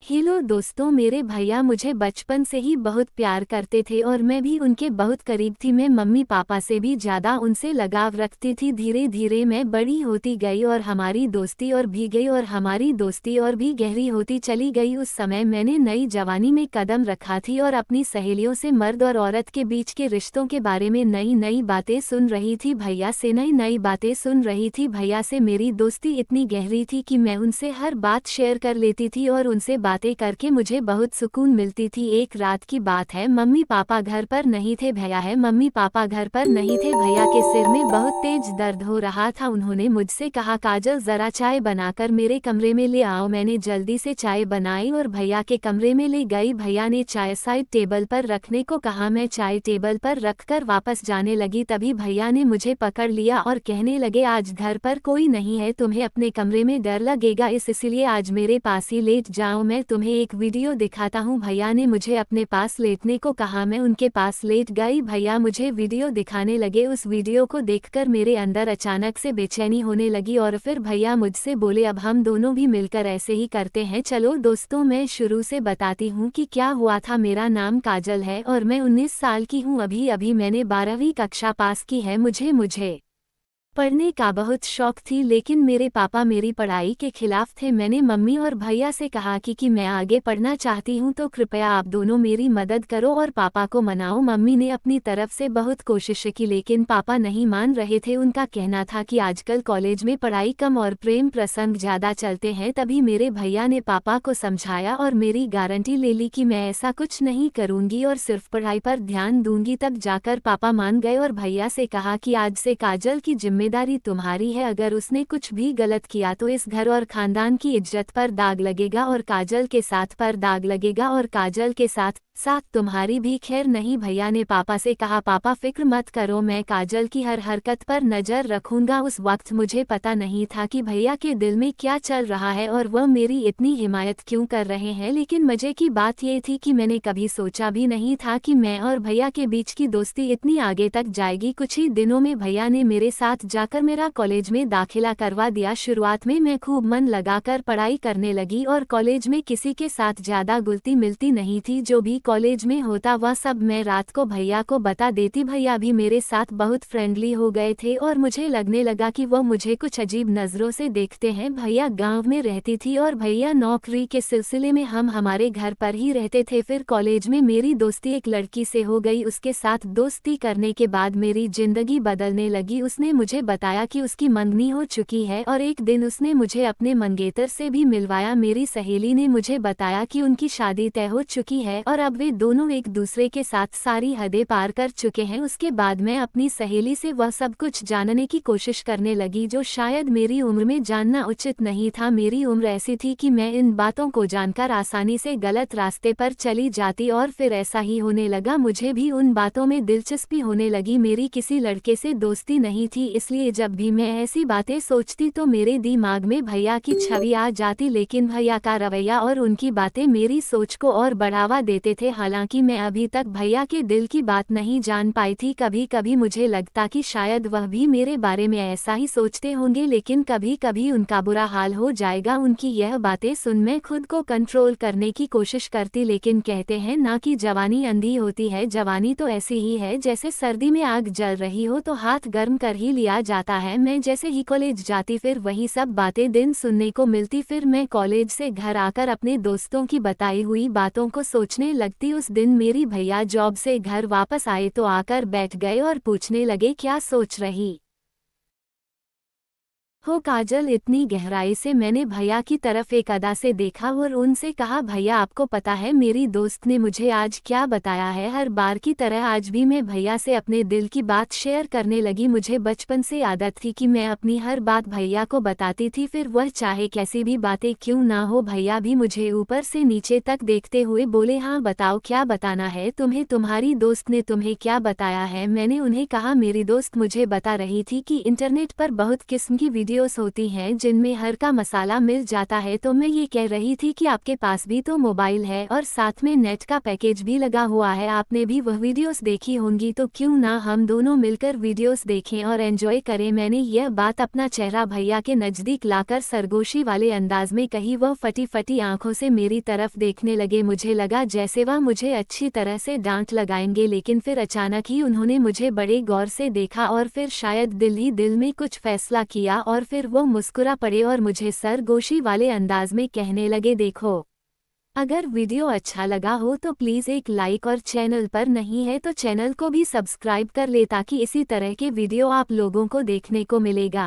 Hello दोस्तों, मेरे भैया मुझे बचपन से ही बहुत प्यार करते थे और मैं भी उनके बहुत करीब थी। मैं मम्मी पापा से भी ज़्यादा उनसे लगाव रखती थी। धीरे धीरे मैं बड़ी होती गई और हमारी दोस्ती और भी गई और हमारी दोस्ती और भी गहरी होती चली गई। उस समय मैंने नई जवानी में कदम रखा थी और अपनी सहेलियों से मर्द और औरत के बीच के रिश्तों के बारे में नई नई बातें सुन रही थी। भैया से नई नई बातें सुन रही थी। भैया से मेरी दोस्ती इतनी गहरी थी कि मैं उनसे हर बात शेयर कर लेती थी और उनसे बातें करके मुझे बहुत सुकून मिलती थी। एक रात की बात है, मम्मी पापा घर पर नहीं थे। मम्मी पापा घर पर नहीं थे। भैया के सिर में बहुत तेज दर्द हो रहा था। उन्होंने मुझसे कहा, काजल जरा चाय बनाकर मेरे कमरे में ले आओ। मैंने जल्दी से चाय बनाई और भैया के कमरे में ले गई। भैया ने चाय साइड टेबल पर रखने को कहा। मैं चाय टेबल पर रखकर वापस जाने लगी, तभी भैया ने मुझे पकड़ लिया और कहने लगे, आज घर पर कोई नहीं है, तुम्हें अपने कमरे में डर लगेगा, इसलिए आज मेरे पास ही लेट जाओ, मैं तुम्हें एक वीडियो दिखाता हूँ। भैया ने मुझे अपने पास लेटने को कहा। मैं उनके पास लेट गई। भैया मुझे वीडियो दिखाने लगे। उस वीडियो को देखकर मेरे अंदर अचानक से बेचैनी होने लगी और फिर भैया मुझसे बोले, अब हम दोनों भी मिलकर ऐसे ही करते हैं। चलो दोस्तों, मैं शुरू से बताती हूँ कि क्या हुआ था। मेरा नाम काजल है और मैं 19 साल की हूँ। अभी अभी मैंने 12वीं कक्षा पास की है। मुझे पढ़ने का बहुत शौक थी, लेकिन मेरे पापा मेरी पढ़ाई के खिलाफ थे। मैंने मम्मी और भैया से कहा कि मैं आगे पढ़ना चाहती हूँ, तो कृपया आप दोनों मेरी मदद करो और पापा को मनाओ। मम्मी ने अपनी तरफ से बहुत कोशिश की, लेकिन पापा नहीं मान रहे थे। उनका कहना था कि आजकल कॉलेज में पढ़ाई कम और प्रेम प्रसंग ज़्यादा चलते हैं। तभी मेरे भैया ने पापा को समझाया और मेरी गारंटी ले ली कि मैं ऐसा कुछ नहीं करूँगी और सिर्फ पढ़ाई पर ध्यान दूंगी। तब जाकर पापा मान गए और भैया से कहा कि आज से काजल की जिम्मेदारी तुम्हारी है। अगर उसने कुछ भी गलत किया तो इस घर और खानदान की इज्जत पर दाग लगेगा और काजल के साथ पर दाग लगेगा और काजल के साथ साथ तुम्हारी भी खैर नहीं। भैया ने पापा से कहा, पापा फिक्र मत करो, मैं काजल की हर हरकत पर नजर रखूंगा। उस वक्त मुझे पता नहीं था कि भैया के दिल में क्या चल रहा है और वह मेरी इतनी हिमायत क्यों कर रहे हैं। लेकिन मजे की बात यह थी कि मैंने कभी सोचा भी नहीं था कि मैं और भैया के बीच की दोस्ती इतनी आगे तक जाएगी। कुछ ही दिनों में भैया ने मेरे साथ जाकर मेरा कॉलेज में दाखिला करवा दिया। शुरुआत में मैं खूब मन लगाकर पढ़ाई करने लगी और कॉलेज में किसी के साथ ज्यादा घुलती मिलती नहीं थी। जो भी कॉलेज में होता वह सब मैं रात को भैया को बता देती। भैया भी मेरे साथ बहुत फ्रेंडली हो गए थे और मुझे लगने लगा कि वह मुझे कुछ अजीब नज़रों से देखते हैं। भैया गांव में रहती थी और भैया नौकरी के सिलसिले में हम हमारे घर पर ही रहते थे। फिर कॉलेज में मेरी दोस्ती एक लड़की से हो गई। उसके साथ दोस्ती करने के बाद मेरी जिंदगी बदलने लगी। उसने मुझे बताया कि उसकी मंगनी हो चुकी है और एक दिन उसने मुझे अपने मंगेतर से भी मिलवाया। मेरी सहेली ने मुझे बताया कि उनकी शादी तय हो चुकी है और अब वे दोनों एक दूसरे के साथ सारी हदें पार कर चुके हैं। उसके बाद मैं अपनी सहेली से वह सब कुछ जानने की कोशिश करने लगी जो शायद मेरी उम्र में जानना उचित नहीं था। मेरी उम्र ऐसी थी कि मैं इन बातों को जानकर आसानी से गलत रास्ते पर चली जाती और फिर ऐसा ही होने लगा। मुझे भी उन बातों में दिलचस्पी होने लगी। मेरी किसी लड़के से दोस्ती नहीं थी, इसलिए जब भी मैं ऐसी बातें सोचती तो मेरे दिमाग में भैया की छवि आ जाती। लेकिन भैया का रवैया और उनकी बातें मेरी सोच को और बढ़ावा देते थे। हालांकि मैं अभी तक भैया के दिल की बात नहीं जान पाई थी। कभी कभी मुझे लगता कि शायद वह भी मेरे बारे में ऐसा ही सोचते होंगे, लेकिन कभी कभी उनका बुरा हाल हो जाएगा। उनकी यह बातें सुन मैं खुद को कंट्रोल करने की कोशिश करती, लेकिन कहते हैं ना कि जवानी अंधी होती है। जवानी तो ऐसी ही है जैसे सर्दी में आग जल रही हो तो हाथ गर्म कर ही लिया जाता है। मैं जैसे ही कॉलेज जाती फिर वही सब बातें दिन सुनने को मिलती। फिर मैं कॉलेज से घर आकर अपने दोस्तों की बताई हुई बातों को सोचने लगती। उस दिन मेरी भैया जॉब से घर वापस आए तो आकर बैठ गए और पूछने लगे, क्या सोच रही हो काजल? इतनी गहराई से मैंने भैया की तरफ एक अदा से देखा और उनसे कहा, भैया आपको पता है मेरी दोस्त ने मुझे आज क्या बताया है? हर बार की तरह आज भी मैं भैया से अपने दिल की बात शेयर करने लगी। मुझे बचपन से आदत थी कि मैं अपनी हर बात भैया को बताती थी, फिर वह चाहे कैसी भी बातें क्यों ना हो। भैया भी मुझे ऊपर से नीचे तक देखते हुए बोले, हाँ बताओ क्या बताना है तुम्हें, तुम्हारी दोस्त ने तुम्हें क्या बताया है? मैंने उन्हें कहा, मेरी दोस्त मुझे बता रही थी कि इंटरनेट पर बहुत किस्म की वीडियो वीडियोस होती हैं जिनमें हर का मसाला मिल जाता है, तो मैं ये कह रही थी कि आपके पास भी तो मोबाइल है और साथ में नेट का पैकेज भी लगा हुआ है, आपने भी वह वीडियोस देखी होंगी, तो क्यों ना हम दोनों मिलकर वीडियोस देखें और एंजॉय करें। मैंने यह बात अपना चेहरा भैया के नज़दीक लाकर सरगोशी वाले अंदाज में कही। वह फटी फटी आंखों से मेरी तरफ देखने लगे। मुझे लगा जैसे वह मुझे अच्छी तरह से डांट लगाएंगे, लेकिन फिर अचानक ही उन्होंने मुझे बड़े गौर से देखा और फिर शायद दिल ही दिल में कुछ फैसला किया और फिर वो मुस्कुरा पड़े और मुझे सरगोशी वाले अंदाज में कहने लगे, देखो, अगर वीडियो अच्छा लगा हो तो प्लीज़ एक लाइक और चैनल पर नहीं है तो चैनल को भी सब्सक्राइब कर ले ताकि इसी तरह के वीडियो आप लोगों को देखने को मिलेगा।